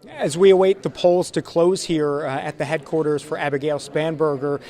As we await the polls to close here at the headquarters for Abigail Spanberger,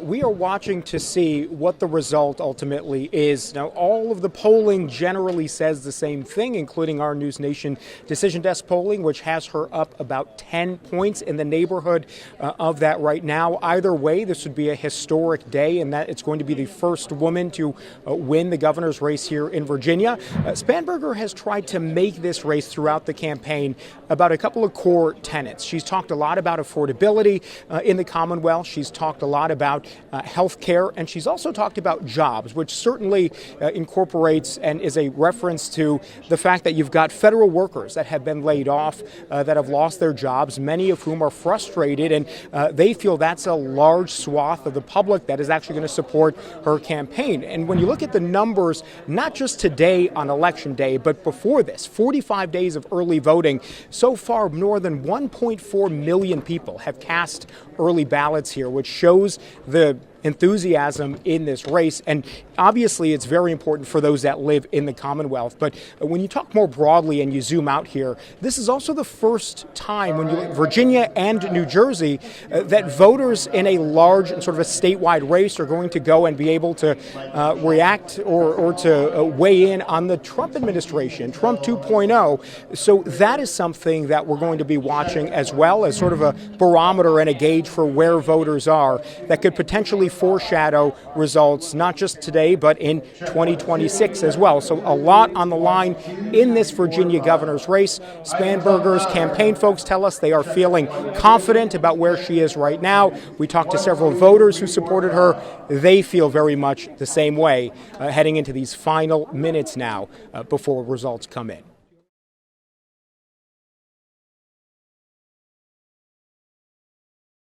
we are watching to see what the result ultimately is. Now, all of the polling generally says the same thing, including our News Nation Decision Desk polling, which has her up about 10 points in the neighborhood of that right now. Either way, this would be a historic day, and that it's going to be the first woman to win the governor's race here in Virginia. Spanberger has tried to make this race throughout the campaign about a couple of core tenets. She's talked a lot about affordability in the Commonwealth. She's talked a lot about health care, and she's also talked about jobs, which certainly incorporates and is a reference to the fact that you've got federal workers that have been laid off, that have lost their jobs, many of whom are frustrated, and they feel that's a large swath of the public that is actually going to support her campaign. And when you look at the numbers, not just today on Election Day, but before this, 45 days of early voting, so far more than 1.4 million people have cast early ballots here, which shows the enthusiasm in this race. And obviously, it's very important for those that live in the Commonwealth. But when you talk more broadly and you zoom out here, this is also the first time when Virginia and New Jersey that voters in a large and sort of a statewide race are going to go and be able to react or to weigh in on the Trump administration, Trump 2.0. So that is something that we're going to be watching as well as sort of a barometer and a gauge for where voters are that could potentially foreshadow results not just today but in 2026 as well. So a lot on the line in this Virginia governor's race. Spanberger's campaign folks tell us they are feeling confident about where she is right now. We talked to several voters who supported her. They feel very much the same way heading into these final minutes now before results come in.